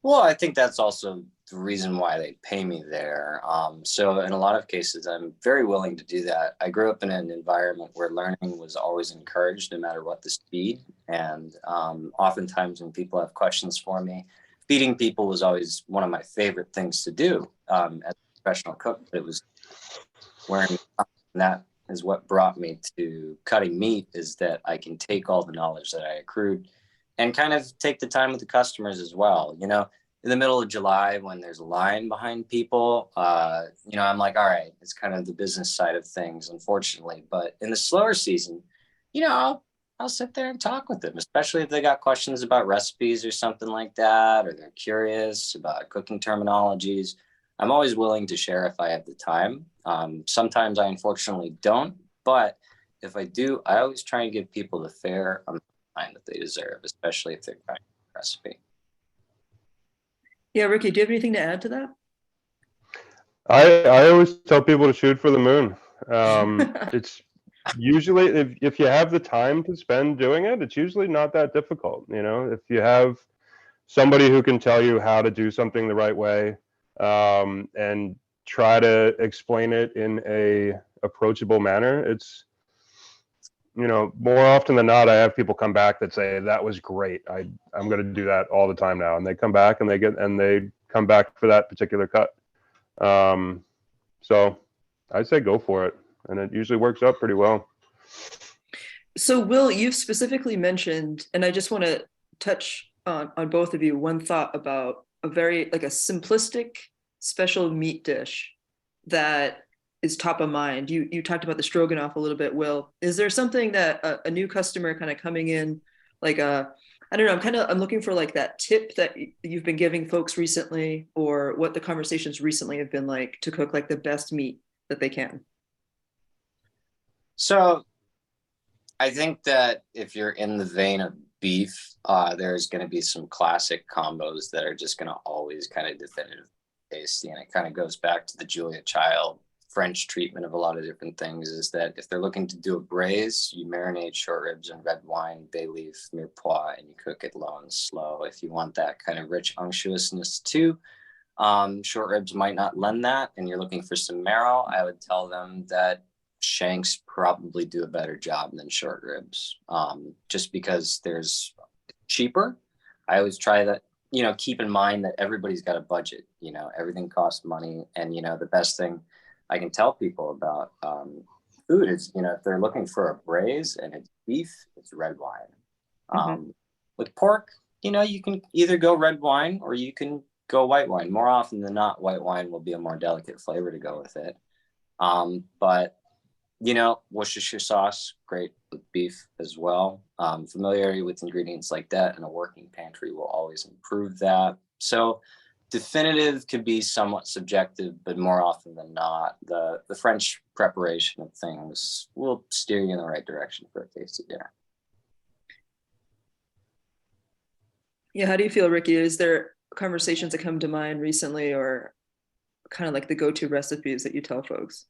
Well, I think that's also the reason why they pay me there. So in a lot of cases, I'm very willing to do that. I grew up in an environment where learning was always encouraged, no matter what the speed. And oftentimes when people have questions for me, feeding people was always one of my favorite things to do as a professional cook. But it was wearing that is what brought me to cutting meat, is that I can take all the knowledge that I accrued and kind of take the time with the customers as well. You know, in the middle of July, when there's a line behind people, you know, I'm like, all right, it's kind of the business side of things, unfortunately. But in the slower season, you know, I'll sit there and talk with them, especially if they got questions about recipes or something like that, or they're curious about cooking terminologies. I'm always willing to share if I have the time. Sometimes I unfortunately don't, but if I do, I always try and give people the fair amount of time that they deserve, especially if they're trying a recipe. Yeah, Ricky, do you have anything to add to that? I always tell people to shoot for the moon. It's usually, if you have the time to spend doing it, it's usually not that difficult. You know, if you have somebody who can tell you how to do something the right way, and try to explain it in a approachable manner, it's, you know, more often than not, I have people come back that say, that was great. I'm going to do that all the time now. And they come back and they come back for that particular cut. So I'd say go for it. And it usually works out pretty well. So Will, you've specifically mentioned, and I just want to touch on both of you, one thought about a very, like a simplistic special meat dish that is top of mind. You talked about the stroganoff a little bit, Will. Is there something that a new customer kind of coming in, like I don't know, I'm looking for like that tip that you've been giving folks recently, or what the conversations recently have been like to cook like the best meat that they can? So I think that if you're in the vein of beef, there's going to be some classic combos that are just going to always kind of definitive tasty. And it kind of goes back to the Julia Child French treatment of a lot of different things, is that if they're looking to do a braise, you marinate short ribs in red wine, bay leaf, mirepoix, and you cook it low and slow. If you want that kind of rich unctuousness too, short ribs might not lend that, and you're looking for some marrow, I would tell them that shanks probably do a better job than short ribs, just because there's cheaper. I always try that, keep in mind that everybody's got a budget, everything costs money. And, the best thing I can tell people about food is, if they're looking for a braise and it's beef, it's red wine. With pork, you can either go red wine or you can go white wine. More often than not, white wine will be a more delicate flavor to go with it. But Worcestershire sauce, great with beef as well. Familiarity with ingredients like that in a working pantry will always improve that. So definitive can be somewhat subjective, but more often than not, the French preparation of things will steer you in the right direction for a tasty dinner. Yeah, how do you feel, Ricky? Is there conversations that come to mind recently, or kind of like the go-to recipes that you tell folks?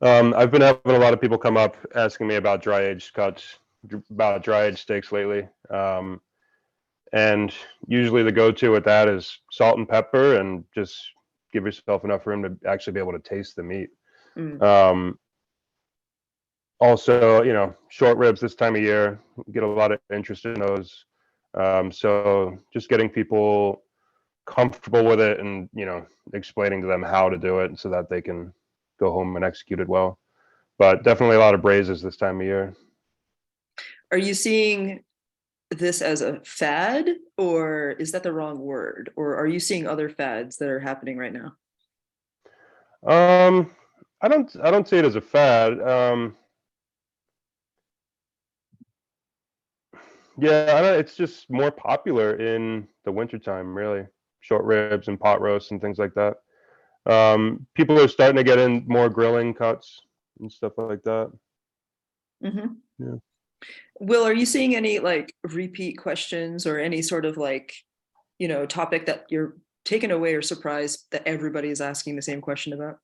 I've been having a lot of people come up asking me about dry aged cuts, about dry aged steaks lately. And usually the go-to with that is salt and pepper, and just give yourself enough room to actually be able to taste the meat. Also, short ribs this time of year, get a lot of interest in those. So just getting people comfortable with it and, explaining to them how to do it so that they can go home and execute it well. But definitely a lot of braises this time of year. Are you seeing this as a fad, or is that the wrong word? Or are you seeing other fads that are happening right now? I don't see it as a fad. Yeah, it's just more popular in the wintertime, really. Short ribs and pot roasts and things like that. People are starting to get in more grilling cuts and stuff like that. Yeah. Will, are you seeing any like repeat questions or any sort of like, topic that you're taken away or surprised that everybody is asking the same question about?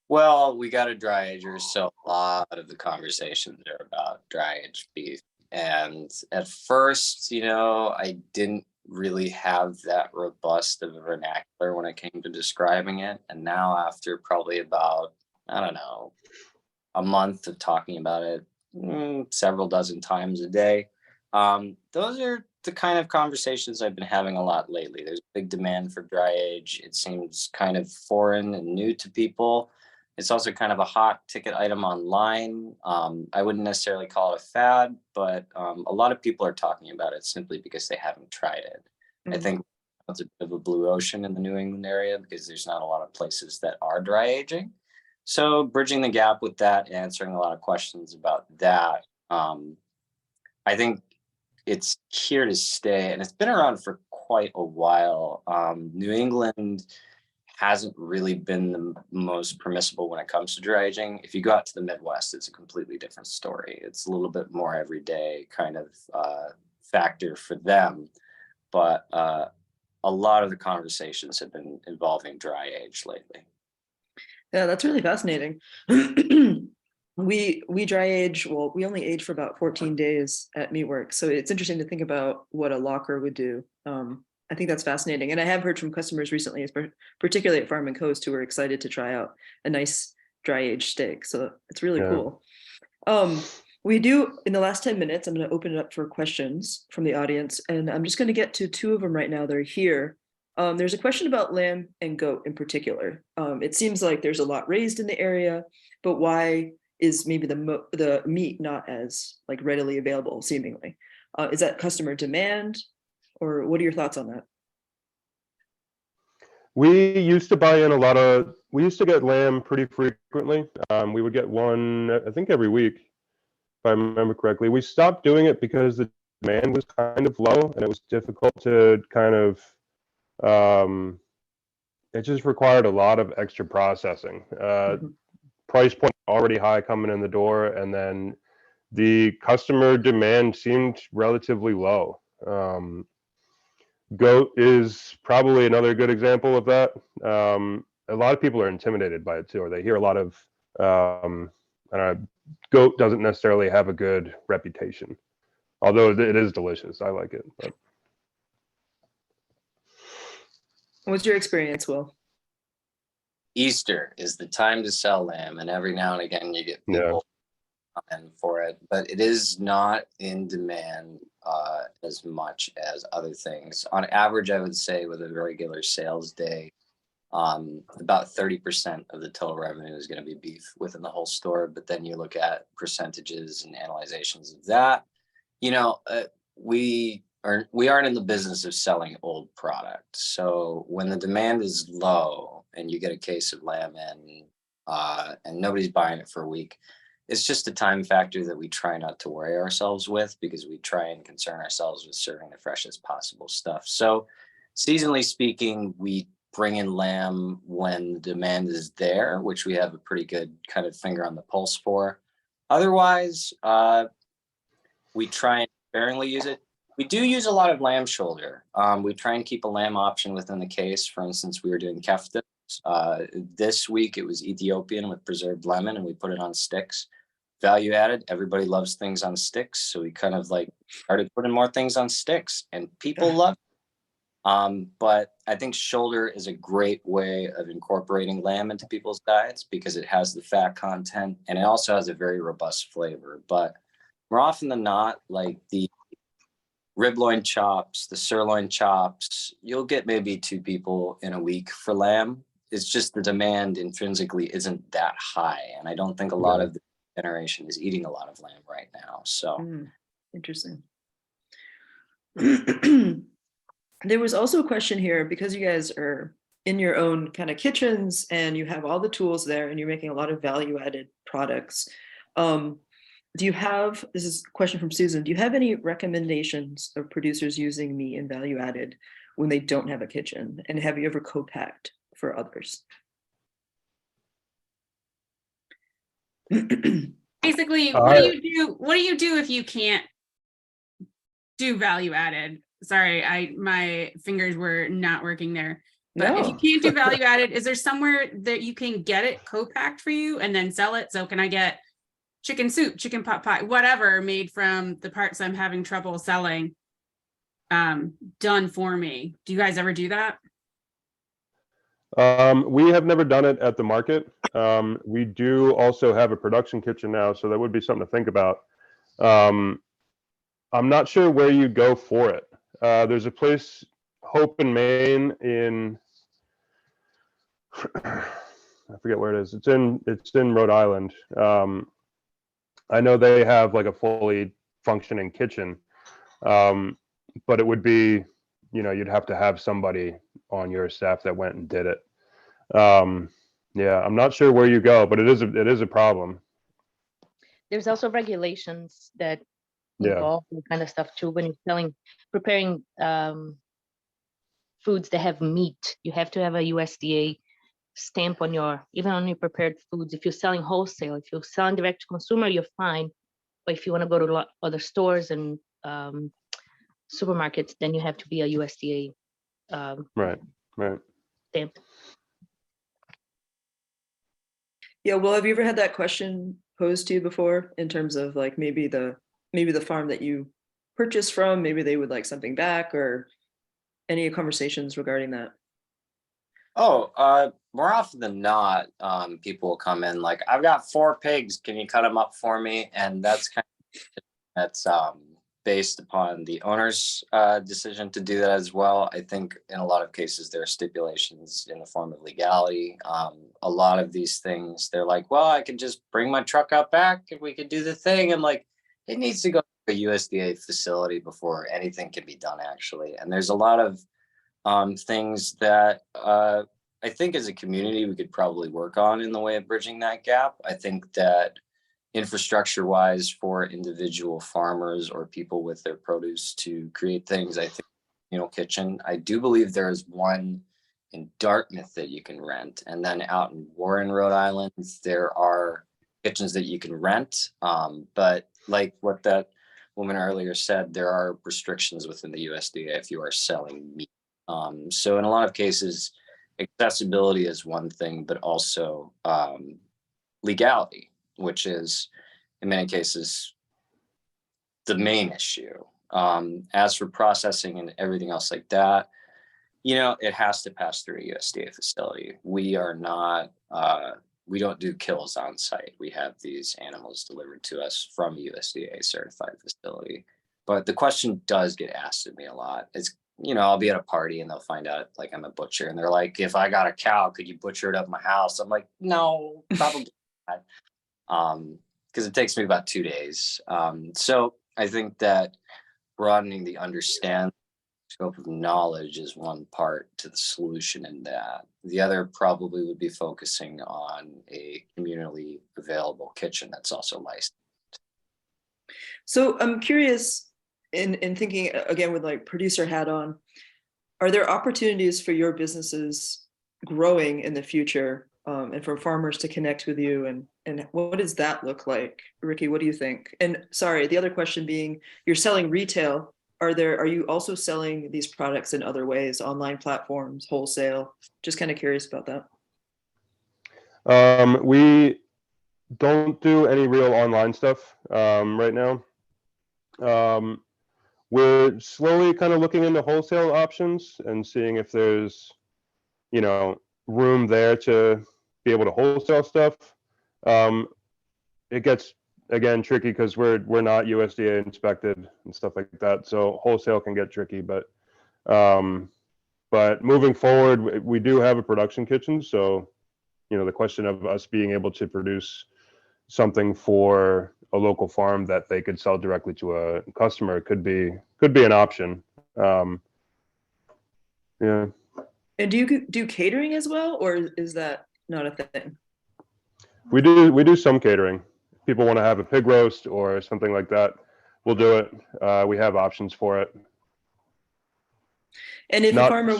Well, we got a dry ager, so a lot of the conversations are about dry aged beef. And at first, I didn't really have that robust of a vernacular when it came to describing it. And now, after probably about, I don't know, a month of talking about it several dozen times a day, those are the kind of conversations I've been having a lot lately. There's a big demand for dry age. It seems kind of foreign and new to people. It's also kind of a hot ticket item online. I wouldn't necessarily call it a fad, but a lot of people are talking about it simply because they haven't tried it. I think it's a bit of a blue ocean in the New England area because there's not a lot of places that are dry aging. So bridging the gap with that, answering a lot of questions about that, I think it's here to stay, and it's been around for quite a while. New England hasn't really been the most permissible when it comes to dry aging. If you go out to the Midwest, it's a completely different story. It's a little bit more everyday kind of factor for them. But a lot of the conversations have been involving dry age lately. Yeah, that's really fascinating. We dry age, well, we only age for about 14 days at Meatworks. So it's interesting to think about what a locker would do. I think that's fascinating. And I have heard from customers recently, particularly at Farm and Coast, who are excited to try out a nice dry aged steak. So it's really cool. We do, in the last 10 minutes, I'm going to open it up for questions from the audience. And I'm just going to get to two of them right now that are here. There's a question about lamb and goat in particular. It seems like there's a lot raised in the area, but why is maybe the meat not as like readily available seemingly? Is that customer demand, or what are your thoughts on that? We used to we used to get lamb pretty frequently. We would get one, I think every week, if I remember correctly. We stopped doing it because the demand was kind of low and it was difficult to kind of, it just required a lot of extra processing. Price point already high coming in the door, and then the customer demand seemed relatively low. Goat is probably another good example of that. A lot of people are intimidated by it too, or they hear a lot of, I don't know, goat doesn't necessarily have a good reputation, although it is delicious. I like it. But. What's your experience, Will? Easter is the time to sell lamb, and every now and again you get Yeah. people coming for it, but it is not in demand as much as other things. On average, I would say with a regular sales day, about 30% of the total revenue is going to be beef within the whole store. But then you look at percentages and analyzations of that, you know, we aren't in the business of selling old product. So when the demand is low and you get a case of lamb in, and nobody's buying it for a week, it's just a time factor that we try not to worry ourselves with, because we try and concern ourselves with serving the freshest possible stuff. So seasonally speaking, we bring in lamb when the demand is there, which we have a pretty good kind of finger on the pulse for. Otherwise, we try and sparingly use it. We do use a lot of lamb shoulder. We try and keep a lamb option within the case. For instance, we were doing kefta. This week it was Ethiopian with preserved lemon, and we put it on sticks. Value added. Everybody loves things on sticks, so we kind of like started putting more things on sticks, and people love it. But I think shoulder is a great way of incorporating lamb into people's diets because it has the fat content and it also has a very robust flavor. But more often than not, like the rib loin chops, the sirloin chops, you'll get maybe 2 people in a week for lamb. It's just the demand intrinsically isn't that high. And I don't think a lot of the generation is eating a lot of lamb right now. So Interesting. There was also a question here, because you guys are in your own kind of kitchens and you have all the tools there and you're making a lot of value added products. Do you have, this is a question from Susan, do you have any recommendations of producers using meat and value added when they don't have a kitchen? And have you ever co-packed for others? Basically, what do you do? What do you do if you can't do value added? Sorry, my fingers were not working there. But if you can't do value added, is there somewhere that you can get it co-packed for you and then sell it? So can I get chicken soup, chicken pot pie, whatever made from the parts I'm having trouble selling, done for me? Do you guys ever do that? We have never done it at the market. We do also have a production kitchen now, so that would be something to think about. I'm not sure where you go for it. There's a place, Hope in Maine, in I forget where it is. It's in Rhode Island. I know they have like a fully functioning kitchen, but it would be, you'd have to have somebody on your staff that went and did it. Yeah, I'm not sure where you go, but it is a problem. There's also regulations that involve that kind of stuff too. When you're preparing foods that have meat, you have to have a USDA stamp on even on your prepared foods. If you're selling wholesale, if you're selling direct to consumer, you're fine. But if you want to go to other stores and supermarkets, then you have to be a USDA right stamp. Yeah, well, have you ever had that question posed to you before, in terms of like maybe the farm that you purchased from, maybe they would like something back, or any conversations regarding that? More often than not, people will come in like, I've got 4 pigs, can you cut them up for me? And that's based upon the owner's decision to do that as well. I think in a lot of cases there are stipulations in the form of legality. A lot of these things, they're like, well, I could just bring my truck out back and we could do the thing. And like, it needs to go to a USDA facility before anything can be done, actually. And there's a lot of things that I think as a community we could probably work on in the way of bridging that gap. I think that infrastructure wise, for individual farmers or people with their produce to create things, I think, kitchen, I do believe there is one in Dartmouth that you can rent, and then out in Warren, Rhode Island, there are kitchens that you can rent, but like what that woman earlier said, there are restrictions within the USDA if you are selling meat. So in a lot of cases, accessibility is one thing, but also legality, which is in many cases the main issue. As for processing and everything else like that, It has to pass through a USDA facility. We are not, we don't do kills on site. We have these animals delivered to us from a USDA certified facility. But the question does get asked of me a lot. It's, I'll be at a party and they'll find out like I'm a butcher and they're like, if I got a cow, could you butcher it up my house? I'm like, no, probably not. Because it takes me about 2 days. So I think that broadening the understanding scope of knowledge is one part to the solution in that. The other probably would be focusing on a communally available kitchen that's also licensed. So I'm curious, in thinking again with like producer hat on, are there opportunities for your businesses growing in the future, and for farmers to connect with you, and what does that look like? Ricky, what do you think? And sorry, the other question being, you're selling retail. Are you also selling these products in other ways, online platforms, wholesale? Just kind of curious about that. We don't do any real online stuff right now. We're slowly kind of looking into wholesale options and seeing if there's, room there to be able to wholesale stuff. It gets, again, tricky because we're not USDA inspected and stuff like that. So wholesale can get tricky, but moving forward, we do have a production kitchen. So, the question of us being able to produce something for a local farm that they could sell directly to a customer could be an option. Yeah. And do you do catering as well, or is that not a thing? We do some catering. People want to have a pig roast or something like that, we'll do it. We have options for it. And if not a farmer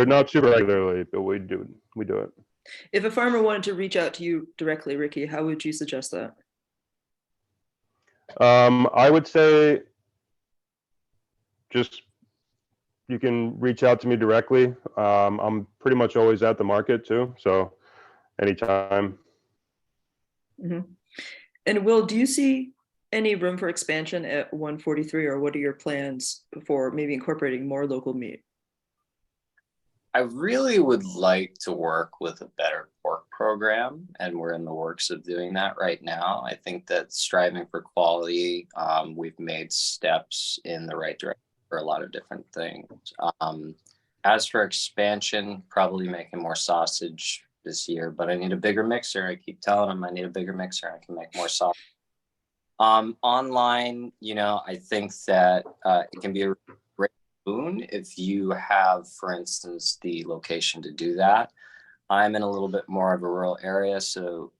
not super regularly, but we do it. If a farmer wanted to reach out to you directly, Ricky, how would you suggest that? I would say just you can reach out to me directly. I'm pretty much always at the market too, so anytime. Mm-hmm. And Will, do you see any room for expansion at 143, or what are your plans for maybe incorporating more local meat? I really would like to work with a better pork program, and we're in the works of doing that right now. I think that striving for quality, we've made steps in the right direction for a lot of different things. As for expansion, probably making more sausage this year, but I need a bigger mixer. I keep telling them I need a bigger mixer. I can make more sausage. Online, I think that it can be a great boon if you have, for instance, the location to do that. I'm in a little bit more of a rural area, so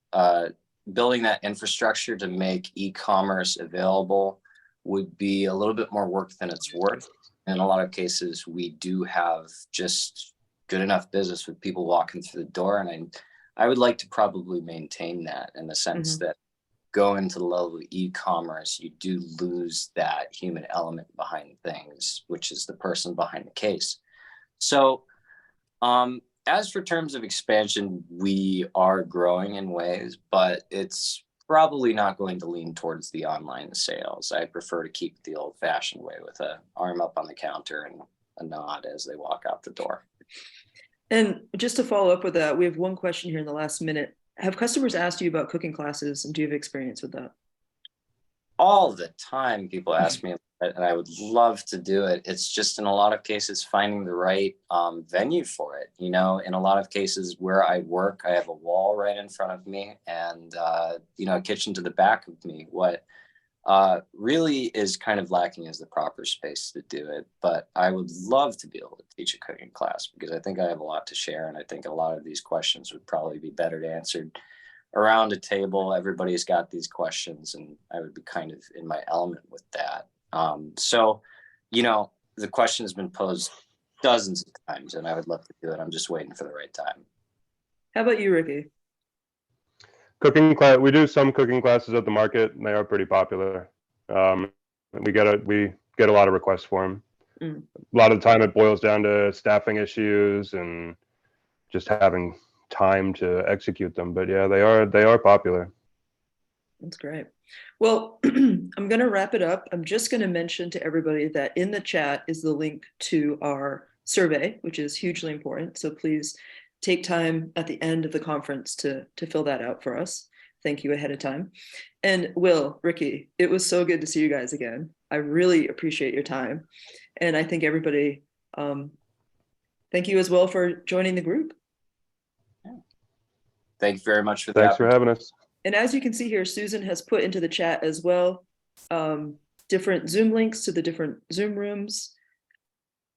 building that infrastructure to make e-commerce available would be a little bit more work than it's worth. In a lot of cases, we do have just good enough business with people walking through the door, and I would like to probably maintain that in the sense that go into the level of e-commerce, you do lose that human element behind things, which is the person behind the case. So as for terms of expansion, we are growing in ways, but it's probably not going to lean towards the online sales. I prefer to keep it the old-fashioned way with an arm up on the counter and a nod as they walk out the door. And just to follow up with that, we have one question here in the last minute. Have customers asked you about cooking classes, and do you have experience with that? All the time people ask me, and I would love to do it. It's just in a lot of cases finding the right venue for it. In a lot of cases where I work, I have a wall right in front of me and a kitchen to the back of me. What really is kind of lacking is the proper space to do it. But I would love to be able to teach a cooking class because I think I have a lot to share, and I think a lot of these questions would probably be better answered around a table. Everybody's got these questions, and I would be kind of in my element with that. So, the question has been posed dozens of times, and I would love to do it. I'm just waiting for the right time. How about you, Ricky? Cooking class. We do some cooking classes at the market, and they are pretty popular. We get a lot of requests for them. A lot of the time, it boils down to staffing issues and just having time to execute them. But yeah, they are popular. That's great. Well, I'm going to wrap it up. I'm just going to mention to everybody that in the chat is the link to our survey, which is hugely important. So please take time at the end of the conference to fill that out for us. Thank you ahead of time. And Will, Ricky, it was so good to see you guys again. I really appreciate your time. And I think everybody, thank you as well for joining the group. Thank you very much for the Thanks for having us. And as you can see here, Susan has put into the chat as well, different Zoom links to the different Zoom rooms.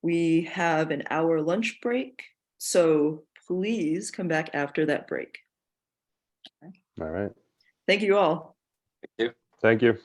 We have an hour lunch break, so please come back after that break. All right. Thank you all. Thank you. Thank you.